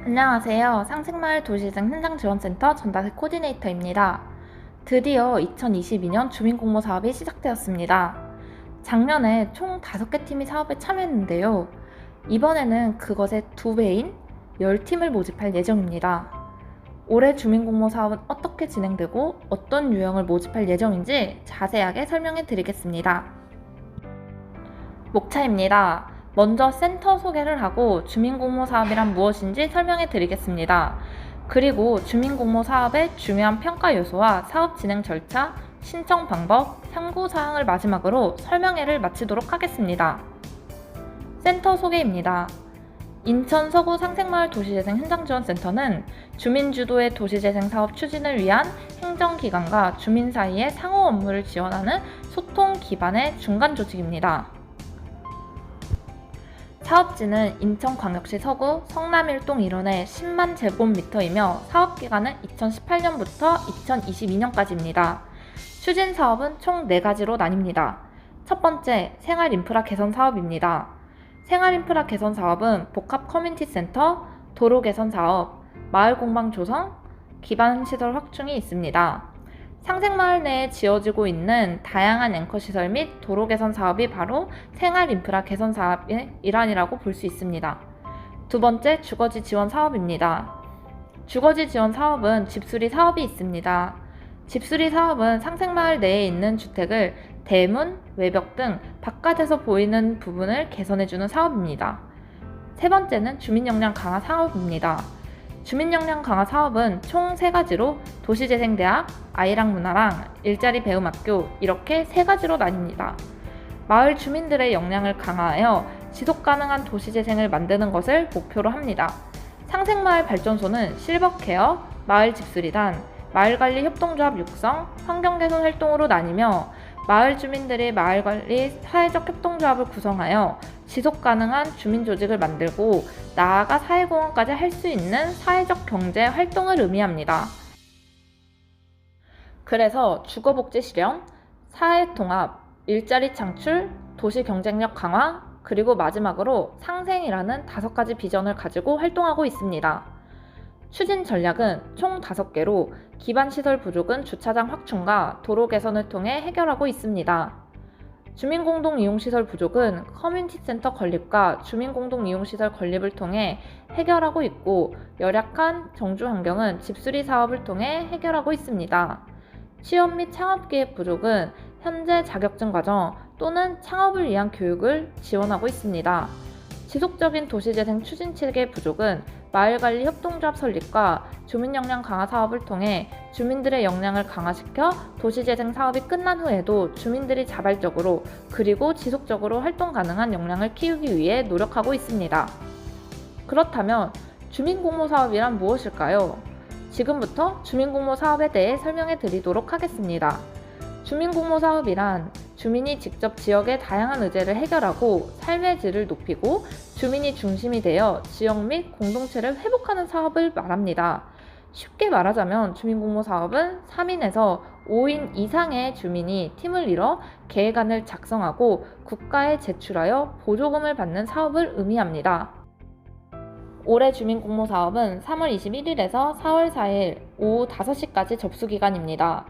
안녕하세요. 상생마을 도시재생 현장지원센터 전다세 코디네이터입니다. 드디어 2022년 주민공모 사업이 시작되었습니다. 작년에 총 5개 팀이 사업에 참여했는데요. 이번에는 그것의 2배인 10팀을 모집할 예정입니다. 올해 주민공모 사업은 어떻게 진행되고 어떤 유형을 모집할 예정인지 자세하게 설명해 드리겠습니다. 목차입니다. 먼저 센터 소개를 하고 주민공모 사업이란 무엇인지 설명해 드리겠습니다. 그리고 주민공모 사업의 중요한 평가 요소와 사업 진행 절차, 신청 방법, 참고사항을 마지막으로 설명회를 마치도록 하겠습니다. 센터 소개입니다. 인천 서구 상생마을 도시재생 현장지원센터는 주민 주도의 도시재생 사업 추진을 위한 행정기관과 주민 사이의 상호 업무를 지원하는 소통 기반의 중간 조직입니다. 사업지는 인천광역시 서구 성남1동 일원의 10만 제곱미터이며 사업기간은 2018년부터 2022년까지입니다. 추진 사업은 총 4가지로 나뉩니다. 첫 번째, 생활인프라 개선 사업입니다. 생활인프라 개선 사업은 복합 커뮤니티 센터, 도로 개선 사업, 마을 공방 조성, 기반시설 확충이 있습니다. 상생마을 내에 지어지고 있는 다양한 앵커시설 및 도로 개선 사업이 바로 생활인프라 개선 사업의 일환이라고 볼 수 있습니다. 두 번째, 주거지 지원 사업입니다. 주거지 지원 사업은 집수리 사업이 있습니다. 집수리 사업은 상생마을 내에 있는 주택을 대문, 외벽 등 바깥에서 보이는 부분을 개선해주는 사업입니다. 세 번째는 주민역량 강화 사업입니다. 주민역량 강화 사업은 총 3가지로 도시재생대학, 아이랑 문화랑 일자리 배움학교 이렇게 3가지로 나뉩니다. 마을 주민들의 역량을 강화하여 지속가능한 도시재생을 만드는 것을 목표로 합니다. 상생마을 발전소는 실버케어, 마을집수리단, 마을관리 협동조합 육성, 환경개선 활동으로 나뉘며 마을 주민들이 마을관리 사회적 협동조합을 구성하여 지속가능한 주민조직을 만들고 나아가 사회공헌까지 할 수 있는 사회적 경제 활동을 의미합니다. 그래서 주거복지 실현, 사회통합, 일자리 창출, 도시 경쟁력 강화, 그리고 마지막으로 상생이라는 5가지 비전을 가지고 활동하고 있습니다. 추진 전략은 총 5개로 기반시설 부족은 주차장 확충과 도로 개선을 통해 해결하고 있습니다. 주민공동이용시설 부족은 커뮤니티센터 건립과 주민공동이용시설 건립을 통해 해결하고 있고 열악한 정주환경은 집수리 사업을 통해 해결하고 있습니다. 취업 및 창업기회 부족은 현재 자격증 과정 또는 창업을 위한 교육을 지원하고 있습니다. 지속적인 도시재생 추진 체계 부족은 마을관리 협동조합 설립과 주민역량 강화 사업을 통해 주민들의 역량을 강화시켜 도시재생 사업이 끝난 후에도 주민들이 자발적으로 그리고 지속적으로 활동 가능한 역량을 키우기 위해 노력하고 있습니다. 그렇다면 주민공모 사업이란 무엇일까요? 지금부터 주민공모 사업에 대해 설명해 드리도록 하겠습니다. 주민공모 사업이란 주민이 직접 지역의 다양한 의제를 해결하고 삶의 질을 높이고 주민이 중심이 되어 지역 및 공동체를 회복하는 사업을 말합니다. 쉽게 말하자면 주민공모 사업은 3인에서 5인 이상의 주민이 팀을 이뤄 계획안을 작성하고 국가에 제출하여 보조금을 받는 사업을 의미합니다. 올해 주민공모 사업은 3월 21일에서 4월 4일 오후 5시까지 접수기간입니다.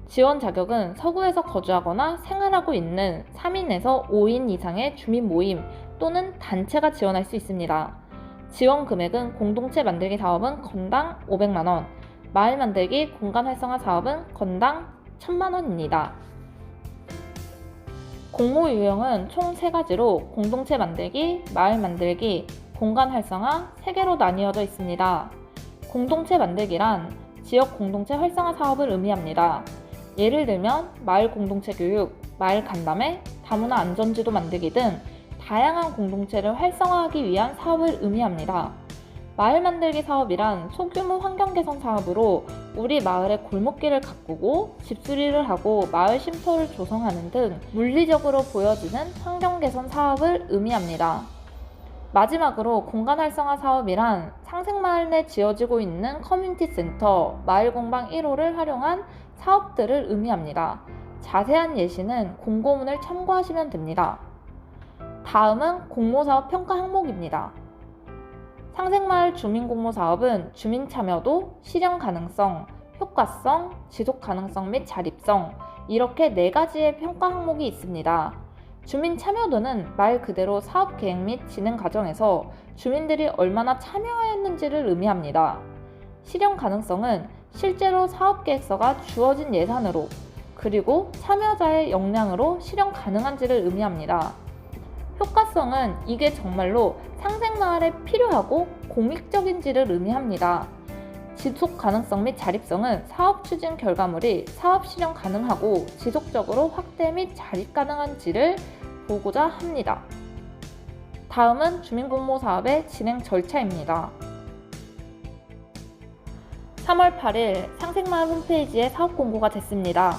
지원 자격은 서구에서 거주하거나 생활하고 있는 3인에서 5인 이상의 주민 모임 또는 단체가 지원할 수 있습니다. 지원 금액은 공동체 만들기 사업은 건당 500만원, 마을 만들기 공간 활성화 사업은 건당 1000만원입니다. 공모 유형은 총 3가지로 공동체 만들기, 마을 만들기, 공간 활성화 3개로 나뉘어져 있습니다. 공동체 만들기란 지역 공동체 활성화 사업을 의미합니다. 예를 들면 마을 공동체 교육, 마을 간담회, 다문화 안전지도 만들기 등 다양한 공동체를 활성화하기 위한 사업을 의미합니다. 마을 만들기 사업이란 소규모 환경 개선 사업으로 우리 마을의 골목길을 가꾸고 집수리를 하고 마을 쉼터를 조성하는 등 물리적으로 보여지는 환경 개선 사업을 의미합니다. 마지막으로 공간 활성화 사업이란 상생마을 내 지어지고 있는 커뮤니티 센터, 마을 공방 1호를 활용한 사업들을 의미합니다. 자세한 예시는 공고문을 참고하시면 됩니다. 다음은 공모사업 평가 항목입니다. 상생마을 주민공모 사업은 주민 참여도, 실현 가능성, 효과성, 지속 가능성 및 자립성 이렇게 4가지의 평가 항목이 있습니다. 주민 참여도는 말 그대로 사업 계획 및 진행 과정에서 주민들이 얼마나 참여하였는지를 의미합니다. 실현 가능성은 실제로 사업 계획서가 주어진 예산으로 그리고 참여자의 역량으로 실현 가능한지를 의미합니다. 효과성은 이게 정말로 상생마을에 필요하고 공익적인지를 의미합니다. 지속 가능성 및 자립성은 사업 추진 결과물이 사업 실현 가능하고 지속적으로 확대 및 자립 가능한지를 보고자 합니다. 다음은 주민공모 사업의 진행 절차입니다. 3월 8일 상생마을 홈페이지에 사업 공고가 됐습니다.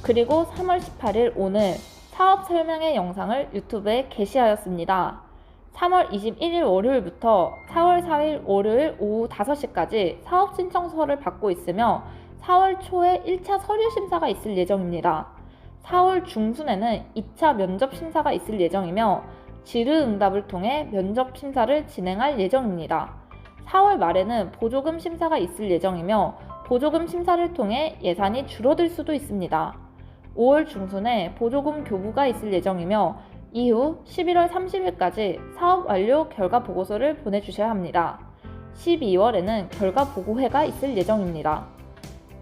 그리고 3월 18일 오늘 사업 설명회 영상을 유튜브에 게시하였습니다. 3월 21일 월요일부터 4월 4일 월요일 오후 5시까지 사업 신청서를 받고 있으며 4월 초에 1차 서류 심사가 있을 예정입니다. 4월 중순에는 2차 면접 심사가 있을 예정이며 질의응답을 통해 면접 심사를 진행할 예정입니다. 4월 말에는 보조금 심사가 있을 예정이며 보조금 심사를 통해 예산이 줄어들 수도 있습니다. 5월 중순에 보조금 교부가 있을 예정이며 이후 11월 30일까지 사업 완료 결과 보고서를 보내주셔야 합니다. 12월에는 결과 보고회가 있을 예정입니다.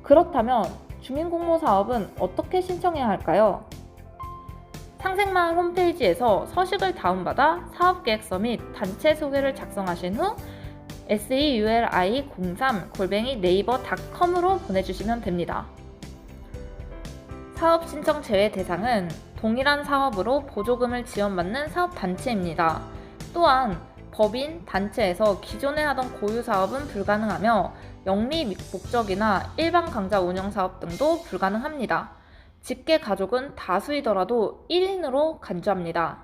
그렇다면 주민공모 사업은 어떻게 신청해야 할까요? 상생마을 홈페이지에서 서식을 다운받아 사업계획서 및 단체 소개를 작성하신 후 seuli03@naver.com으로 보내주시면 됩니다. 사업 신청 제외 대상은 동일한 사업으로 보조금을 지원받는 사업단체입니다. 또한 법인, 단체에서 기존에 하던 고유 사업은 불가능하며 영리 목적이나 일반 강좌 운영 사업 등도 불가능합니다. 직계 가족은 다수이더라도 1인으로 간주합니다.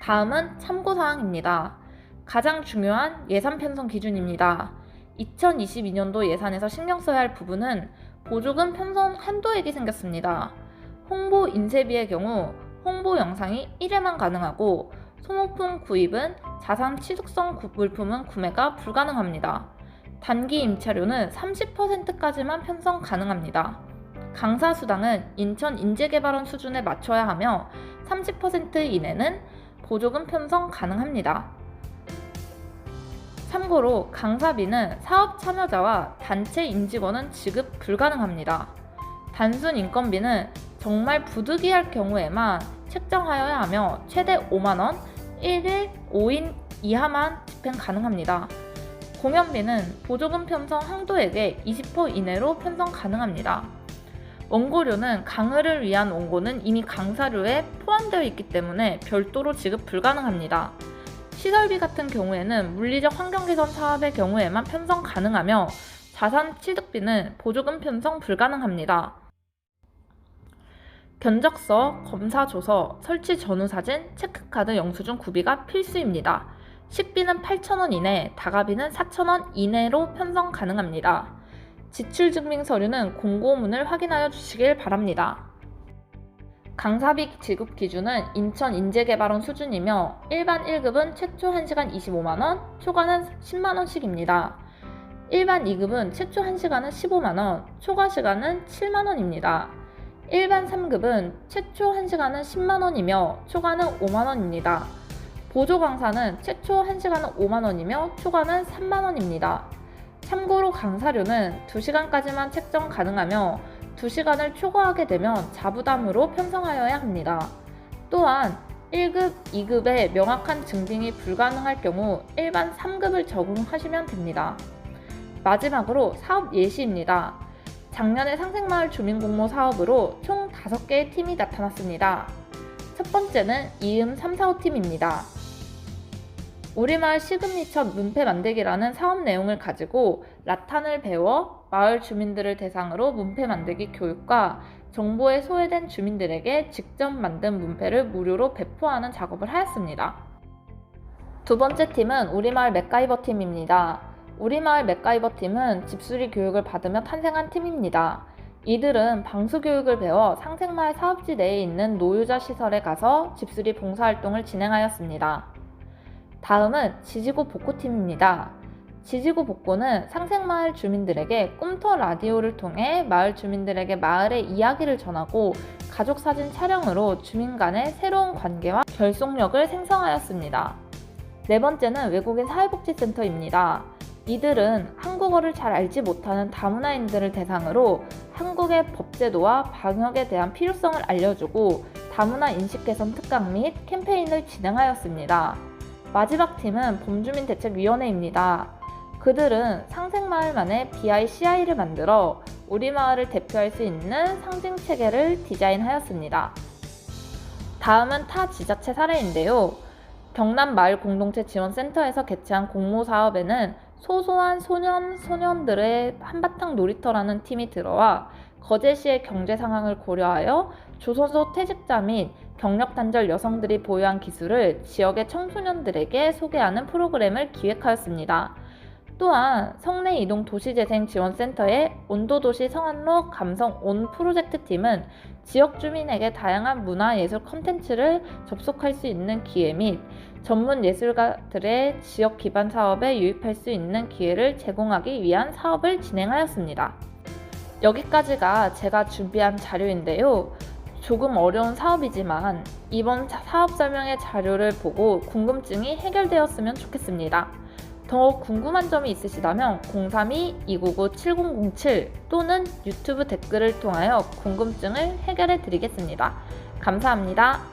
다음은 참고사항입니다. 가장 중요한 예산 편성 기준입니다. 2022년도 예산에서 신경 써야 할 부분은 보조금 편성 한도액이 생겼습니다. 홍보 인쇄비의 경우 홍보 영상이 1회만 가능하고 소모품 구입은 자산 취득성 물품은 구매가 불가능합니다. 단기 임차료는 30%까지만 편성 가능합니다. 강사 수당은 인천 인재개발원 수준에 맞춰야 하며 30% 이내는 보조금 편성 가능합니다. 참고로 강사비는 사업 참여자와 단체 임직원은 지급 불가능합니다. 단순 인건비는 정말 부득이할 경우에만 책정하여야 하며 최대 5만원, 1일 5인 이하만 집행 가능합니다. 공연비는 보조금 편성 한도액의 20% 이내로 편성 가능합니다. 원고료는 강의를 위한 원고는 이미 강사료에 포함되어 있기 때문에 별도로 지급 불가능합니다. 시설비 같은 경우에는 물리적 환경 개선 사업의 경우에만 편성 가능하며 자산 취득비는 보조금 편성 불가능합니다. 견적서, 검사조서, 설치 전후 사진, 체크카드 영수증 구비가 필수입니다. 식비는 8,000원 이내, 다가비는 4,000원 이내로 편성 가능합니다. 지출증빙 서류는 공고문을 확인하여 주시길 바랍니다. 강사비 지급 기준은 인천 인재개발원 수준이며 일반 1급은 최초 1시간 25만원, 초과는 10만원씩입니다. 일반 2급은 최초 1시간은 15만원, 초과 시간은 7만원입니다. 일반 3급은 최초 1시간은 10만원이며 초과는 5만원입니다. 보조 강사는 최초 1시간은 5만원이며 초과는 3만원입니다. 참고로 강사료는 2시간까지만 책정 가능하며 2시간을 초과하게 되면 자부담으로 편성하여야 합니다. 또한 1급, 2급의 명확한 증빙이 불가능할 경우 일반 3급을 적용하시면 됩니다. 마지막으로 사업 예시입니다. 작년에 상생마을 주민공모 사업으로 총 5개의 팀이 나타났습니다. 첫 번째는 이음 345팀입니다. 우리마을 시그니처 문패 만들기라는 사업 내용을 가지고 라탄을 배워 마을 주민들을 대상으로 문패 만들기 교육과 정보에 소외된 주민들에게 직접 만든 문패를 무료로 배포하는 작업을 하였습니다. 두 번째 팀은 우리마을 맥가이버 팀입니다. 우리마을 맥가이버 팀은 집수리 교육을 받으며 탄생한 팀입니다. 이들은 방수교육을 배워 상생마을 사업지 내에 있는 노유자 시설에 가서 집수리 봉사활동을 진행하였습니다. 다음은 지지고 복구팀입니다. 지지고 복구는 상생마을 주민들에게 꿈터 라디오를 통해 마을 주민들에게 마을의 이야기를 전하고 가족사진 촬영으로 주민 간의 새로운 관계와 결속력을 생성하였습니다. 네 번째는 외국인 사회복지센터입니다. 이들은 한국어를 잘 알지 못하는 다문화인들을 대상으로 한국의 법제도와 방역에 대한 필요성을 알려주고 다문화 인식 개선 특강 및 캠페인을 진행하였습니다. 마지막 팀은 범주민대책위원회입니다. 그들은 상생마을만의 BICI를 만들어 우리 마을을 대표할 수 있는 상징 체계를 디자인하였습니다. 다음은 타 지자체 사례인데요. 경남 마을 공동체 지원센터에서 개최한 공모 사업에는 소소한 소년들의 한바탕 놀이터라는 팀이 들어와 거제시의 경제 상황을 고려하여 조선소 퇴직자 및 경력 단절 여성들이 보유한 기술을 지역의 청소년들에게 소개하는 프로그램을 기획하였습니다. 또한 성내 이동 도시재생 지원센터의 온도도시 성안로 감성 온 프로젝트 팀은 지역 주민에게 다양한 문화 예술 콘텐츠를 접속할 수 있는 기회 및 전문 예술가들의 지역 기반 사업에 유입할 수 있는 기회를 제공하기 위한 사업을 진행하였습니다. 여기까지가 제가 준비한 자료인데요. 조금 어려운 사업이지만 이번 사업 설명의 자료를 보고 궁금증이 해결되었으면 좋겠습니다. 더 궁금한 점이 있으시다면 032-299-7007 또는 유튜브 댓글을 통하여 궁금증을 해결해 드리겠습니다. 감사합니다.